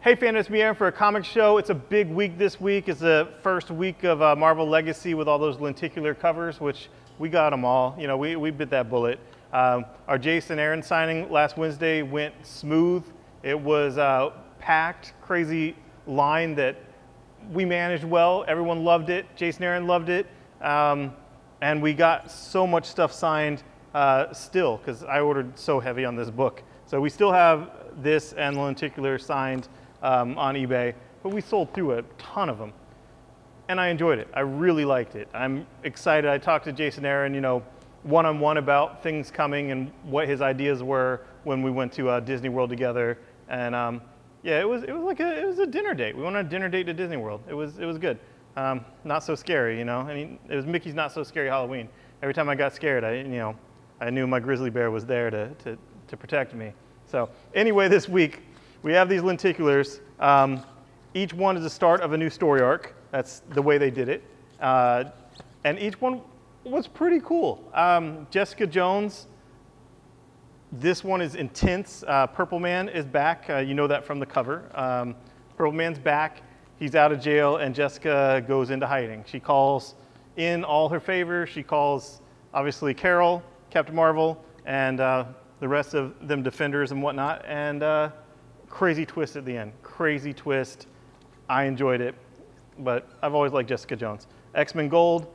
Hey Fandom, it's me Aaron for a comic show. It's a big week this week. It's the first week of Marvel Legacy with all those lenticular covers, which we got them all. You know, we bit that bullet. Our Jason Aaron signing last Wednesday went smooth. It was a packed, crazy line that we managed well. Everyone loved it. Jason Aaron loved it. And we got so much stuff signed still, because I ordered so heavy on this book. So we still have this and Lenticular signed on eBay, but we sold through a ton of them. And I enjoyed it. I really liked it. I'm excited. I talked to Jason Aaron, you know, one-on-one about things coming and what his ideas were when we went to Disney World together. And yeah, it was a dinner date. We went on a dinner date to Disney World. It was good. Not so scary, you know. I mean, it was Mickey's Not So Scary Halloween. Every time I got scared, I knew my grizzly bear was there to protect me. So anyway, this week we have these lenticulars. Each one is the start of a new story arc. That's the way they did it. And each one was pretty cool. Jessica Jones, this one is intense. Purple Man is back. You know that from the cover. Purple Man's back. He's out of jail, and Jessica goes into hiding. She calls in all her favors. She calls, obviously, Carol, Captain Marvel, and the rest of them defenders and whatnot. And crazy twist at the end. Crazy twist. I enjoyed it, but I've always liked Jessica Jones. X-Men Gold,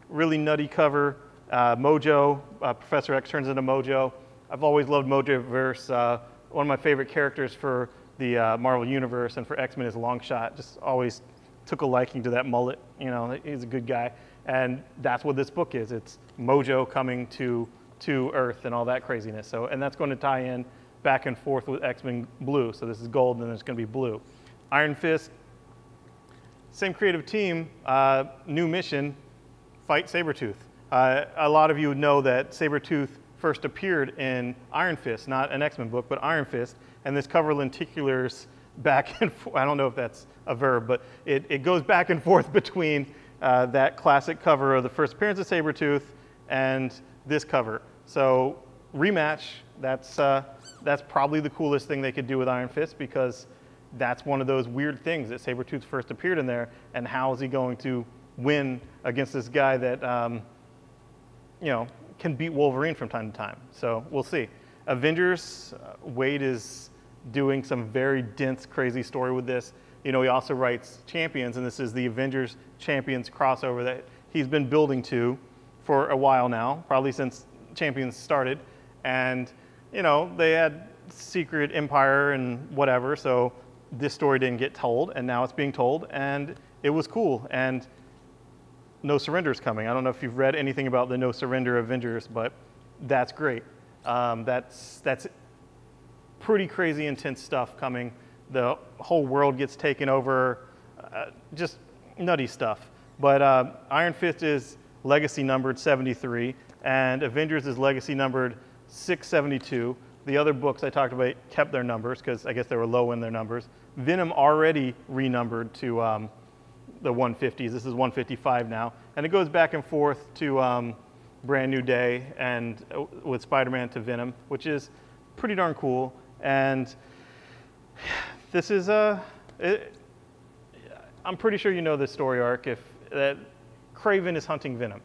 really nutty cover. Mojo, Professor X turns into Mojo. I've always loved Mojoverse. One of my favorite characters for the Marvel Universe and for X-Men is Longshot. Just always took a liking to that mullet. You know, he's a good guy. And that's what this book is. It's Mojo coming to Earth and all that craziness. So, and that's going to tie in back and forth with X-Men Blue. So this is gold, and then it's going to be blue. Iron Fist, same creative team, new mission, fight Sabretooth. A lot of you know that Sabretooth first appeared in Iron Fist, not an X-Men book, but Iron Fist. And this cover lenticulars back and forth. I don't know if that's a verb, but it goes back and forth between that classic cover of the first appearance of Sabretooth and this cover. So rematch, that's probably the coolest thing they could do with Iron Fist, because that's one of those weird things that Sabretooth first appeared in there, and how is he going to win against this guy that you know, can beat Wolverine from time to time. So we'll see. Avengers, Wade is doing some very dense, crazy story with this. You know, he also writes Champions, and this is the Avengers Champions crossover that he's been building to for a while now, probably since Champions started. And, you know, they had Secret Empire and whatever, so this story didn't get told, and now it's being told, and it was cool. And No Surrender is coming. I don't know if you've read anything about the No Surrender Avengers, but that's great. That's pretty crazy intense stuff coming. The whole world gets taken over, just nutty stuff. But Iron Fist is legacy numbered 73, and Avengers is legacy numbered 672. The other books I talked about kept their numbers, because I guess they were low in their numbers. Venom already renumbered to the 150s. This is 155 now. And it goes back and forth to Brand New Day and with Spider-Man to Venom, which is pretty darn cool. And this is I'm pretty sure you know this story arc, that Kraven is hunting Venom.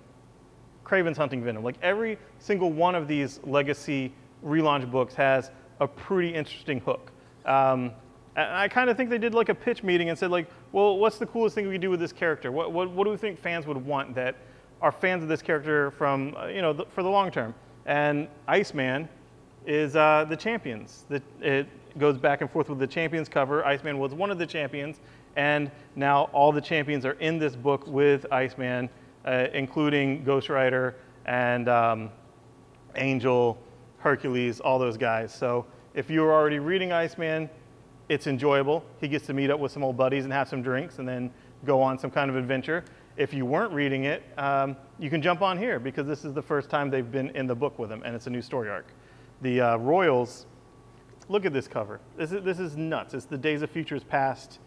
Kraven's hunting Venom. Like every single one of these legacy relaunch books has a pretty interesting hook. And I kind of think they did like a pitch meeting and said, like, well, what's the coolest thing we could do with this character? What do we think fans would want that are fans of this character from, you know, for the long term? And Iceman is the Champions. It goes back and forth with the Champions cover. Iceman was one of the champions, and now all the champions are in this book with Iceman, including Ghost Rider and Angel, Hercules, all those guys. So if you were already reading Iceman, it's enjoyable. He gets to meet up with some old buddies and have some drinks and then go on some kind of adventure. If you weren't reading it, you can jump on here, because this is the first time they've been in the book with him, and it's a new story arc. The Royals, look at this cover. This is nuts. It's the Days of Futures Past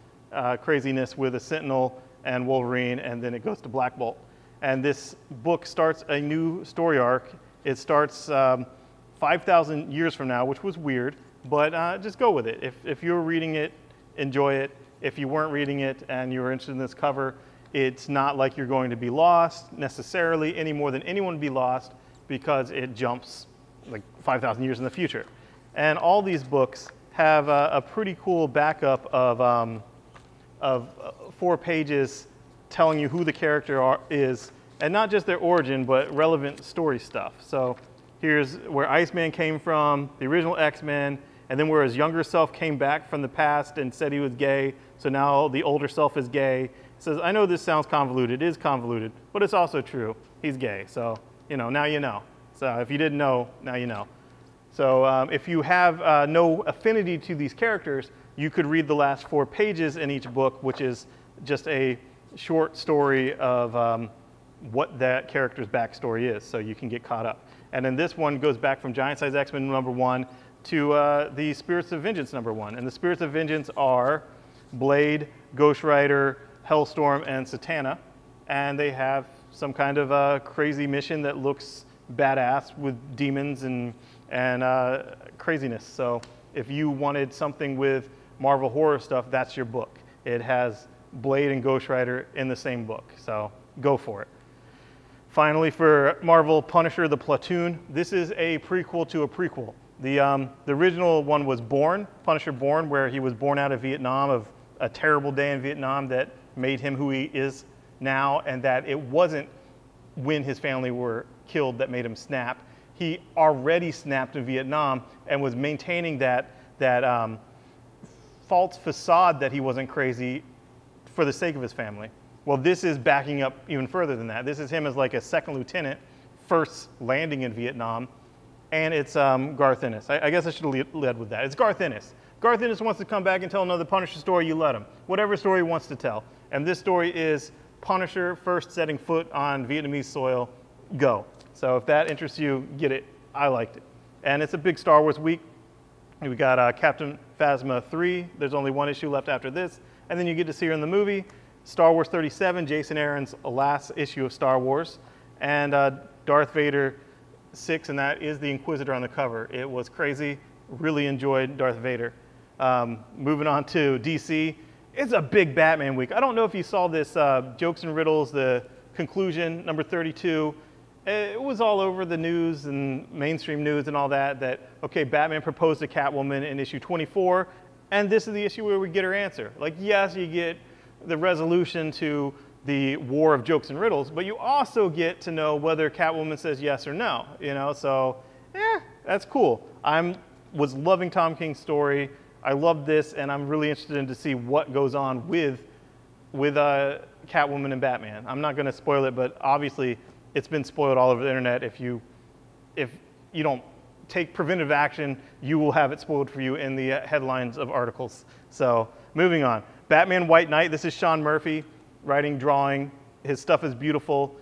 craziness with a Sentinel and Wolverine, and then it goes to Black Bolt. And this book starts a new story arc. It starts 5,000 years from now, which was weird, but just go with it. If you're reading it enjoy it. If you weren't reading it and you were interested in this cover, it's not like you're going to be lost necessarily any more than anyone would be lost, because it jumps like 5,000 years in the future. And all these books have a pretty cool backup of 4 pages telling you who the character is, and not just their origin, but relevant story stuff. So here's where Iceman came from, the original X-Men, and then where his younger self came back from the past and said he was gay, so now the older self is gay. It says, I know this sounds convoluted, it is convoluted, but it's also true. He's gay, so now you know. So if you didn't know, now you know. So if you have no affinity to these characters, you could read the last 4 pages in each book, which is just a short story of what that character's backstory is, so you can get caught up. And then this one goes back from Giant Size X-Men #1 to the Spirits of Vengeance #1. And the Spirits of Vengeance are Blade, Ghost Rider, Hellstorm, and Satana. And they have some kind of crazy mission that looks badass with demons and craziness. So if you wanted something with Marvel horror stuff, that's your book. It has Blade and Ghost Rider in the same book, so go for it. Finally, for Marvel Punisher, the Platoon, this is a prequel to a prequel. The original one was Born, Punisher Born, where he was born out of Vietnam, of a terrible day in Vietnam that made him who he is now, and that it wasn't when his family were killed that made him snap. He already snapped in Vietnam and was maintaining that false facade that he wasn't crazy for the sake of his family. Well, this is backing up even further than that. This is him as like a second lieutenant, first landing in Vietnam, and it's Garth Ennis. I guess I should have led with that. It's Garth Ennis. Garth Ennis wants to come back and tell another Punisher story, you let him. Whatever story he wants to tell. And this story is Punisher first setting foot on Vietnamese soil, go. So if that interests you, get it. I liked it. And it's a big Star Wars week. We got Captain Phasma 3. There's only 1 issue left after this. And then you get to see her in the movie. Star Wars 37, Jason Aaron's last issue of Star Wars. And Darth Vader 6, and that is the Inquisitor on the cover. It was crazy. Really enjoyed Darth Vader. Moving on to DC. It's a big Batman week. I don't know if you saw this Jokes and Riddles, the conclusion, number 32. It was all over the news and mainstream news and all that, okay, Batman proposed to Catwoman in issue 24, and this is the issue where we get her answer. Like, yes, you get the resolution to the war of jokes and riddles, but you also get to know whether Catwoman says yes or no, so that's cool. I was loving Tom King's story. I love this, and I'm really interested in to see what goes on with Catwoman and Batman. I'm not going to spoil it, but obviously it's been spoiled all over the internet. If you don't take preventive action, you will have it spoiled for you in the headlines of articles. So moving on. Batman White Knight. This is Sean Murphy writing, drawing. His stuff is beautiful.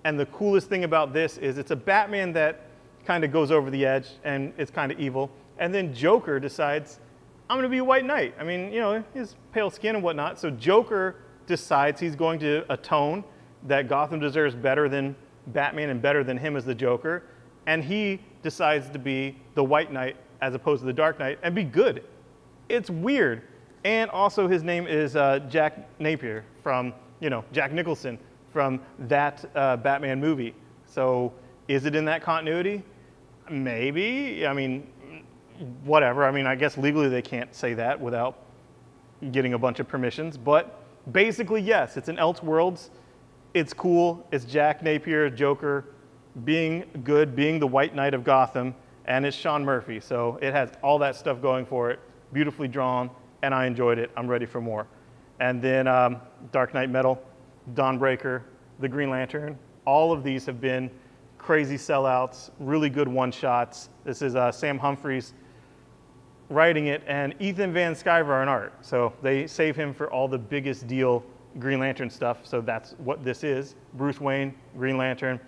And the coolest thing about this is it's a Batman that kind of goes over the edge and it's kind of evil. And then Joker decides, I'm going to be a White Knight. I mean, his pale skin and whatnot. So Joker decides he's going to atone, that Gotham deserves better than Batman and better than him as the Joker. And he decides to be the White Knight as opposed to the Dark Knight and be good. It's weird. And also his name is Jack Napier from, Jack Nicholson from that Batman movie. So is it in that continuity? Maybe. I mean, whatever. I mean, I guess legally they can't say that without getting a bunch of permissions. But basically, yes, it's in Elseworlds. It's cool. It's Jack Napier, Joker, being good, being the White Knight of Gotham, and it's Sean Murphy. So it has all that stuff going for it, beautifully drawn, and I enjoyed it. I'm ready for more. And then Dark Knight Metal, Dawnbreaker, The Green Lantern. All of these have been crazy sellouts, really good one-shots. This is Sam Humphries writing it, and Ethan Van Sciver on art. So they save him for all the biggest deal Green Lantern stuff, so that's what this is. Bruce Wayne, Green Lantern,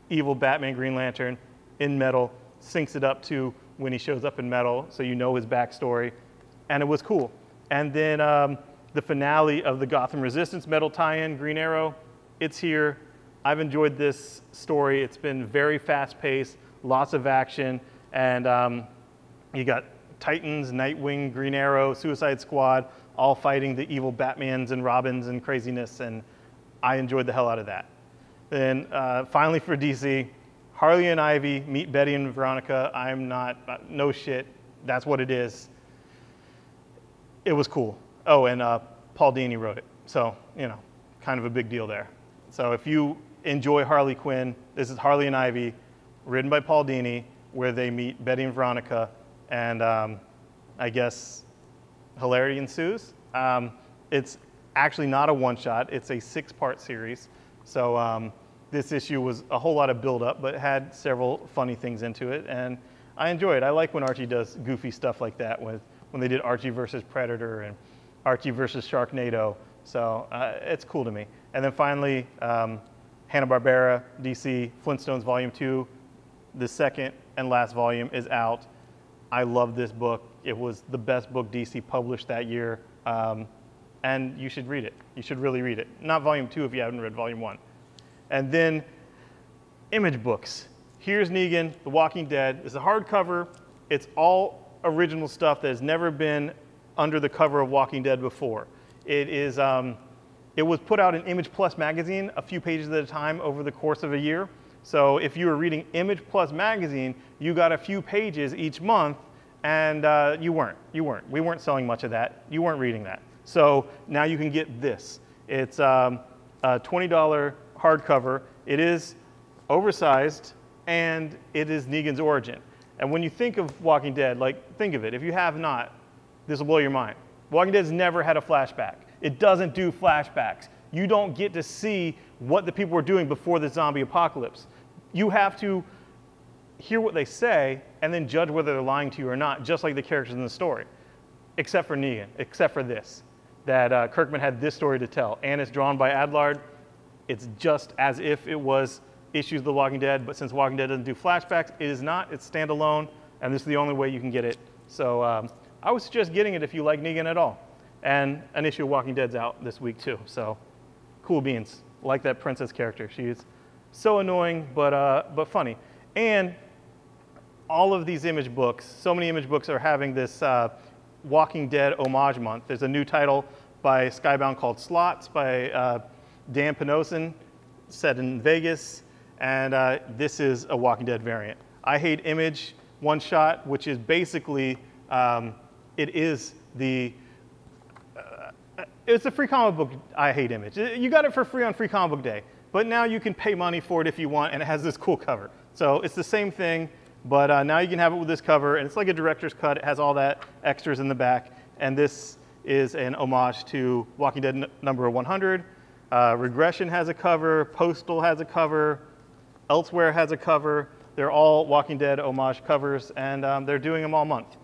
evil Batman Green Lantern in Metal, syncs it up to when he shows up in Metal, so you know his backstory, and it was cool. And then the finale of the Gotham Resistance Metal tie-in, Green Arrow, it's here. I've enjoyed this story. It's been very fast-paced, lots of action, and you got Titans, Nightwing, Green Arrow, Suicide Squad, all fighting the evil Batmans and Robins and craziness, and I enjoyed the hell out of that. Then finally for DC, Harley and Ivy meet Betty and Veronica. I'm not, no shit, that's what it is. It was cool. Oh, and Paul Dini wrote it. So, you know, kind of a big deal there. So if you enjoy Harley Quinn, this is Harley and Ivy, written by Paul Dini, where they meet Betty and Veronica, and I guess hilarity ensues. It's actually not a one-shot, it's a 6-part series. So this issue was a whole lot of build-up, but had several funny things into it, and I enjoy it. I like when Archie does goofy stuff like that, when they did Archie versus Predator and Archie versus Sharknado. So it's cool to me. And then finally, Hanna-Barbera, DC, Flintstones Volume 2, the second and last volume is out. I love this book. It was the best book DC published that year, and you should read it. You should really read it. Not Volume 2 if you haven't read Volume 1. And then image books. Here's Negan, The Walking Dead. It's a hardcover. It's all original stuff that has never been under the cover of Walking Dead before. It is, it was put out in Image Plus magazine a few pages at a time over the course of a year. So if you were reading Image Plus magazine, you got a few pages each month, and you weren't. We weren't selling much of that. You weren't reading that. So now you can get this. It's a $20 hardcover. It is oversized, and it is Negan's origin. And when you think of Walking Dead, like, think of it. If you have not, this will blow your mind. Walking Dead's never had a flashback. It doesn't do flashbacks. You don't get to see what the people were doing before the zombie apocalypse. You have to hear what they say and then judge whether they're lying to you or not, just like the characters in the story. Except for Negan, except for this, that Kirkman had this story to tell. And it's drawn by Adlard. It's just as if it was issues of The Walking Dead, but since Walking Dead doesn't do flashbacks, it is not. It's standalone, and this is the only way you can get it. So I would suggest getting it if you like Negan at all. And an issue of Walking Dead's out this week too, so cool beans. Like that princess character. She's so annoying, but funny. And all of these image books, so many image books are having this Walking Dead homage month. There's a new title by Skybound called Slots by Dan Penosin, set in Vegas, and this is a Walking Dead variant. I Hate Image one shot, which is basically, it is the, it's a free comic book I Hate Image. You got it for free on Free Comic Book Day, but now you can pay money for it if you want, and it has this cool cover. So it's the same thing, but now you can have it with this cover, and it's like a director's cut. It has all that extras in the back, and this is an homage to Walking Dead number 100. Regression has a cover, Postal has a cover, Elsewhere has a cover. They're all Walking Dead homage covers, and they're doing them all month.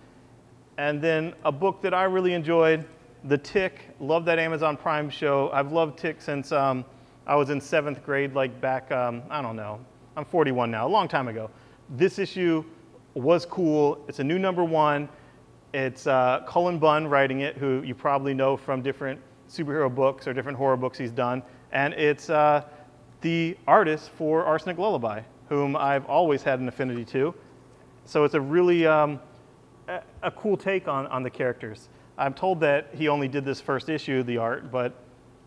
And then a book that I really enjoyed, The Tick. Love that Amazon Prime show. I've loved Tick since I was in 7th grade, like back, I don't know, I'm 41 now, a long time ago. This issue was cool. It's a new number 1. It's Cullen Bunn writing it, who you probably know from different superhero books or different horror books he's done. And it's the artist for Arsenic Lullaby, whom I've always had an affinity to. So it's a really a cool take on the characters. I'm told that he only did this first issue, the art, but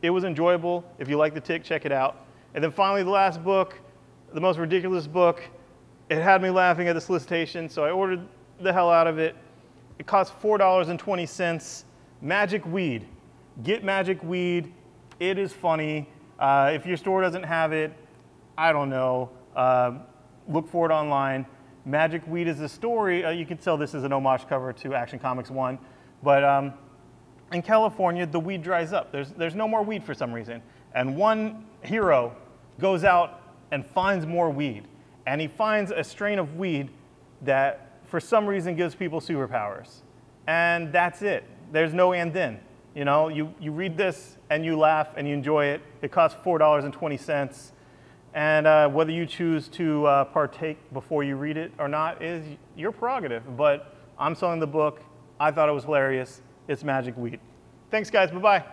it was enjoyable. If you like The Tick, check it out. And then finally, the last book, the most ridiculous book. It had me laughing at the solicitation, so I ordered the hell out of it. It cost $4.20. Magic Weed. Get Magic Weed. It is funny. If your store doesn't have it, I don't know. Look for it online. Magic Weed is a story. You can tell this is an homage cover to Action Comics 1. But in California, the weed dries up. There's no more weed for some reason. And one hero goes out and finds more weed. And he finds a strain of weed that, for some reason, gives people superpowers. And that's it. There's no and then. You know, you read this and you laugh and you enjoy it. It costs $4.20. And whether you choose to partake before you read it or not is your prerogative. But I'm selling the book. I thought it was hilarious. It's Magic Weed. Thanks, guys. Bye-bye.